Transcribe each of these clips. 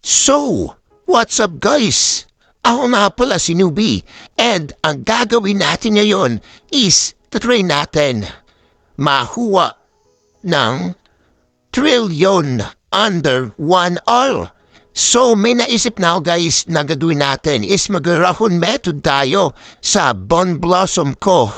So, what's up guys? Ako nga pala si Newbie, and ang gagawin natin ngayon is try natin mahuwa ng trillion under 1 hour. So may naisip na ako guys na gagawin natin is mag-rahon method tayo sa Bon Blossom ko.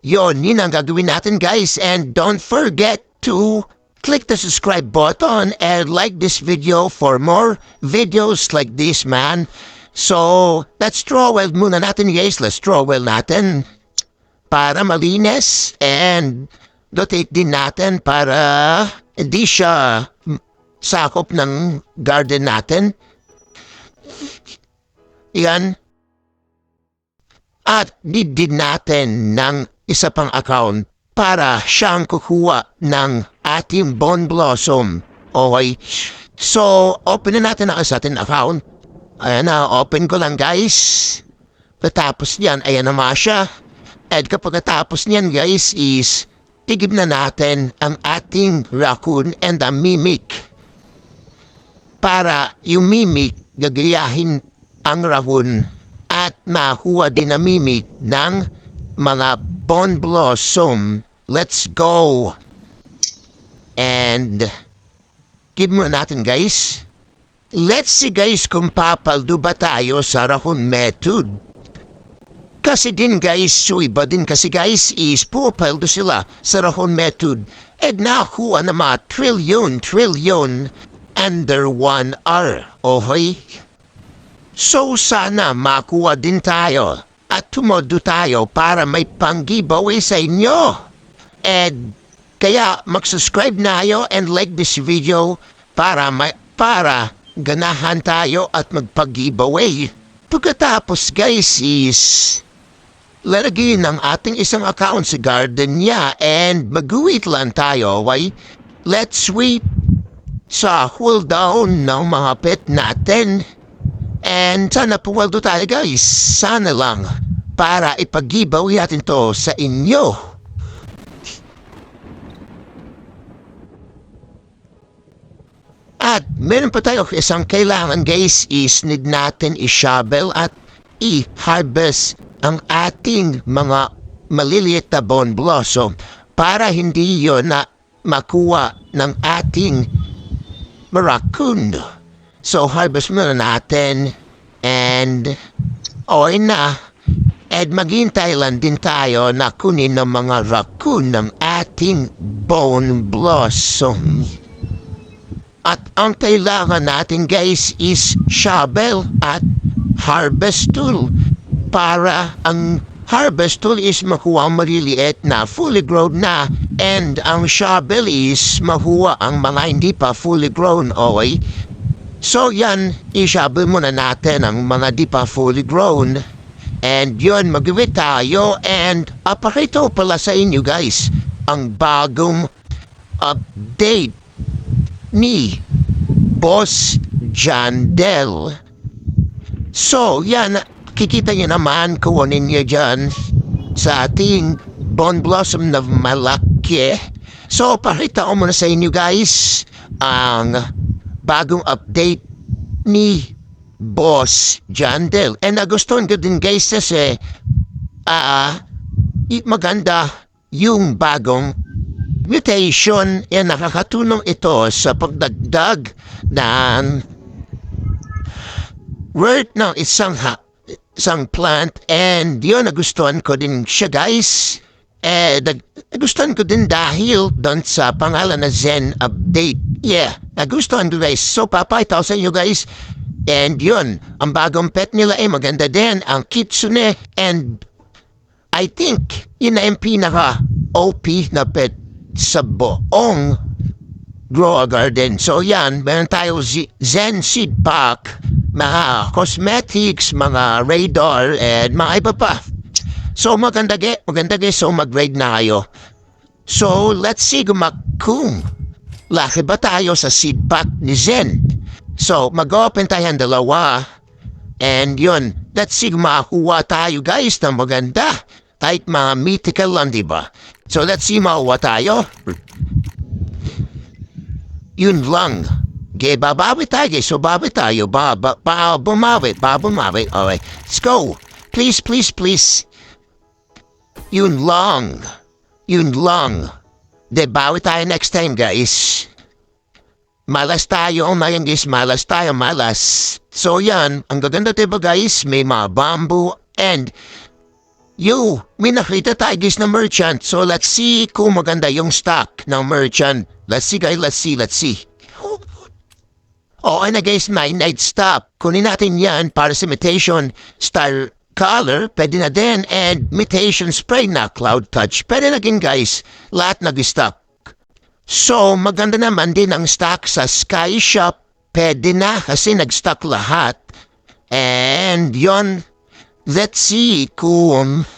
Yun ang gagawin natin guys, and don't forget to click the subscribe button and like this video for more videos like this, man. So, let's trowel muna natin guys. Let's trowel natin para malinis, and rotate din natin para hindi siya sakop ng garden natin. Yan. At din natin ng isa pang account para siyang kukuha ng ating Bon Blossom. Okay. So, open na natin ang sa ating account. Ayan na, open ko lang guys. Patapos niyan, ayan naman siya. At kapag natapos niyan guys is, tigib na natin ang ating raccoon and ang mimic. Para yung mimic, gagayahin ang raccoon at makuha din ang mimic ng mga Bon Blossom. Let's go! And, give mo natin guys. Let's see guys kung papaldo ba tayo sa raccoon method. Kasi din guys, so iba din kasi guys is pupaldo sila sa raccoon method. And nakuha na mga trillion under 1 hour. Okay? So sana makuha din tayo at tumodo tayo para may pang-giveaway sa inyo. And kaya mag-subscribe na kayo and like this video para ganahan tayo at magpag-giveaway. Pagkatapos guys is lalagyan ng ating isang account sa garden niya and mag-wait lang tayo, okay? Let's wait sa cooldown ng mga pet natin. And sana puwaldo tayo guys. Sana lang para ipag-giveaway natin to sa inyo. At meron pa tayo isang kailangan guys is need natin i-shovel at i-harvest ang ating mga maliliit na Bon Blossom para hindi yon na makuha ng ating raccoon. So harvest muna natin and okay na. And maghintay lang din tayo na kunin ng mga raccoon ng ating Bon Blossom. At ang kailangan natin guys is shovel at harvest tool. Para ang harvest tool is makuha ang maliliit na fully grown na, and ang shovel is makuha ang mga hindi pa fully grown, okay? So yan, i-shovel muna natin ang mga di pa fully grown. And yun, mag-wait tayo, and apakito pala sa inyo guys ang bagong update ni Boss Jandel. So yan, kikita nyo naman kunin nyo dyan sa ating Bon Blossom na malaki. So pakita ko muna sa inyo guys ang bagong update ni Boss Jandel. And nagustuhan ko din guys kasi maganda yung bagong mutation. Yan, nakakatulong ito sa pagdagdag ng worth ng isang plant, and yun, nagustuhan ko din siya guys. Nagustuhan ko din dahil doon sa pangalan na Zen Update. Yeah, nagustuhan ko guys. So papakita ko sa inyo guys. And yun, ang bagong pet nila ay maganda din, ang Kitsune. And I think yun na yung pinaka OP na pet sa buong Grow a Garden. So yan, meron tayo Zen Seed Pack, mga cosmetics, mga radar, and mga iba pa. So maganda guys, so mag-raid na kayo. So let's see kung laki ba tayo sa seed pack ni Zen. So mag-open tayo ang dalawa, and yun, let's see kung makakuha tayo guys na maganda. Kahit mga mythical lang, diba? So let's see, makuha tayo. Yun lang. babawi tayo guys. So babawi tayo. Bumawi. Alright. Let's go. Please, please, please. Yun lang. Bawi tayo next time guys. Malas tayo guys. Malas. So yan. Ang gaganda diba guys? May mga bamboo and may nakita tayo guys na merchant. So let's see kung maganda yung stock ng merchant. Let's see guys, let's see. Okay na guys, may night stop. Kunin natin yan para sa imitation style color. Pwede na din. And imitation spray na cloud touch. Pwede na din guys. Lahat nag-stock. So maganda naman din ang stock sa Sky Shop. Pwede na kasi nag-stock lahat. And yon. Let's see kung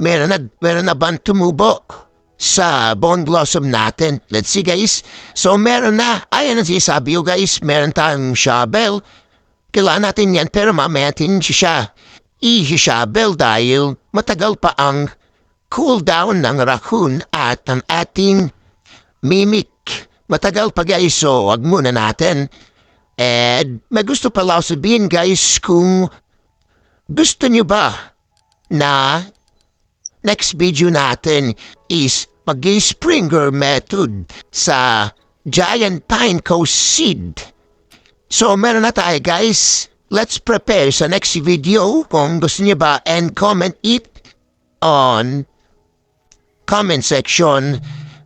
meron na bang tumubok sa bone blossom natin. Let's see guys. So meron na. Ayan ang sinasabi ko guys. Meron tayong shovel. Kailangan natin yan pero mamaya natin siya i-shovel dahil matagal pa ang cooldown ng raccoon at ang ating mimic. Matagal pa guys. So wag muna natin. And may gusto pala sabihin guys kung gusto nyo ba na next video natin is mag-sprinkler method sa Giant Pine Coast Seed? So meron na tayo guys. Let's prepare sa next video kung gusto nyo ba and comment it on comment section.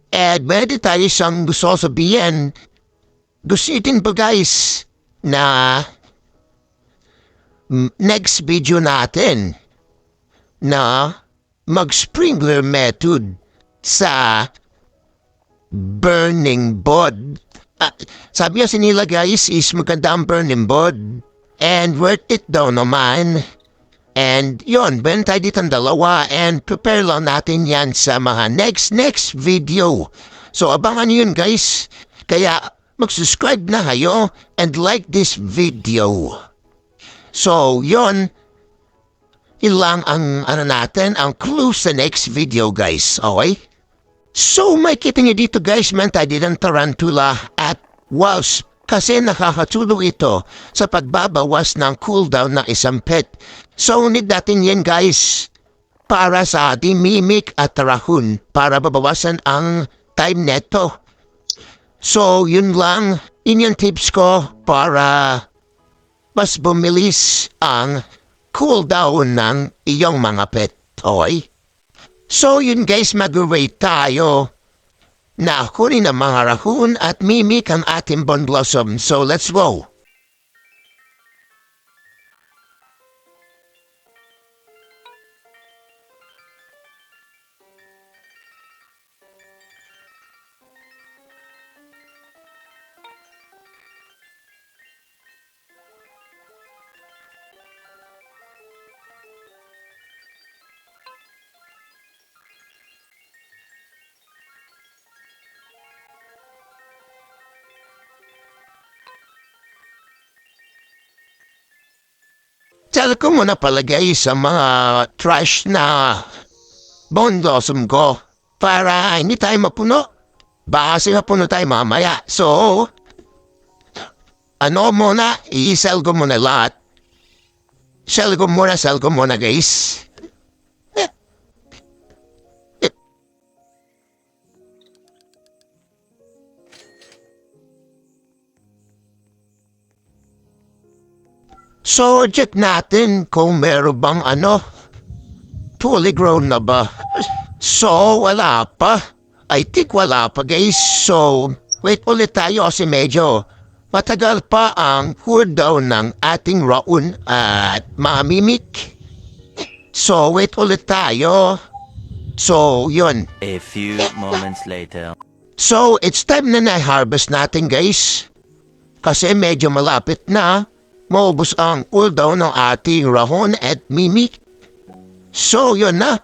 And meron tayo isang gusto sabihin. Gusto itin ba guys na next video natin na mag-sprinkler method sa burning bod. Sabi kasi nila guys is maganda ang burning bod and worth it daw naman. And yon, ben tayo dito ang dalawa and prepare lang natin yan sa mga next video. So abangan nyo yun guys. Kaya mag-subscribe na kayo and like this video. So, yun lang ang natin, ang clue sa next video guys, okay? So, may kita nyo dito guys, man tayo ng tarantula at wasp kasi nakakatulong ito sa pagbabawas ng cooldown ng isang pet. So, need natin yan guys para sa ating mimic at raccoon para babawasan ang time neto. So, yun lang, yun yung tips ko para mas bumilis ang cooldown ng iyong mga pet. Okay? So yun guys, mag-wait tayo na kunin ang mga raccoon at mimic ang ating bone blossom. So let's go! Tell ko muna palagay sa mga trash na bone blossom ko para hindi tayo mapuno. Baka kasi mapuno tayo mamaya. So, muna, i-sell ko muna lahat. Sell ko muna guys. So, check natin kung meron bang fully grown na ba. So, wala pa. I think wala pa guys. So, wait ulit tayo kasi medyo matagal pa ang cooldown ng ating raccoon at mga mimic. So, wait ulit tayo. So, yun. A few moments later. So, it's time na na-harvest natin guys. Kasi medyo malapit na. Maubos ang cooldown ng ating raccoon at mimic. So, yun na.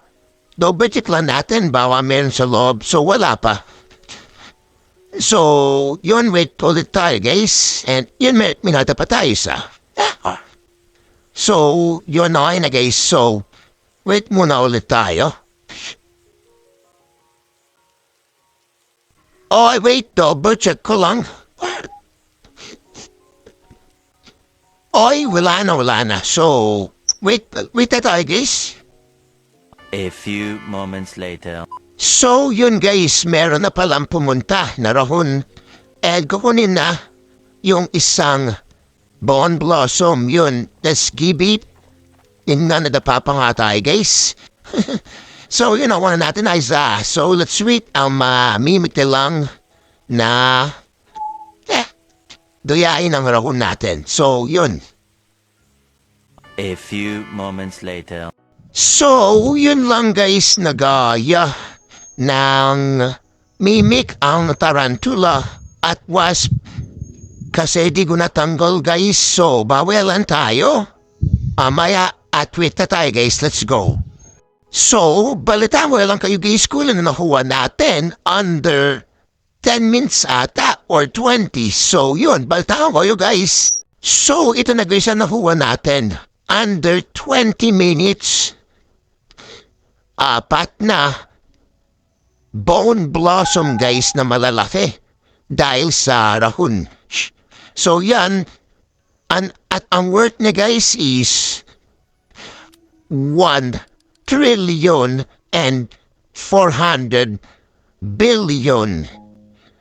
Double check lang natin bawa meron sa loob. So, wala pa. So, yun, wait ulit tayo, guys. And yun, minata pa tayo sa. So, yun na guys. So, wait muna ulit tayo. Oh, wait, double check ko lang. Oy, wala na. So, wait na tayo guys. A few moments later. So, yun guys, meron na palang pumunta na rahon. And kukunin na yung isang Bone Blossom, yun. Tas gibi, yun na nadapa pa nga tayo guys. So, yun ang one natin ay so let's wait ang mamimik na lang na duyain ang rahon natin. So, yun. A few moments later. So, yun lang guys, nagaya ng mimik ang tarantula at wasp. Kasi di ko natanggal guys, so bawelan tayo. Amaya at wait na tayo guys, let's go. So, balita mo lang kayo guys kung na nakuha natin under 10 minutes ata or 20. So, yun, balita ko kayo guys. So, ito na guys ang nakuha natin. Under 20 minutes. 4 na Bone Blossom guys na malalaki dahil sa rahon. So yan, at ang worth niya guys is 1 trillion and 400 billion.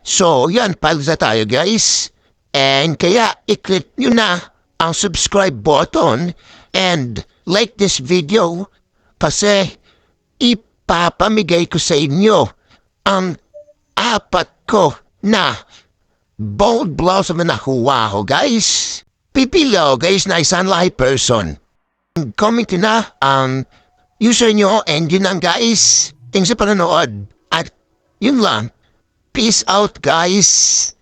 So yan, palza tayo guys. And kaya i-click nyo na ang subscribe button and like this video kasi ipapamigay ko sa inyo ang 4 ko na Bone Blossom na nakuha ko, guys. Pipili ako, guys, na isang live person. Comment na ang user nyo and yun lang, guys. Thanks sa panonood. At yun lang. Peace out, guys.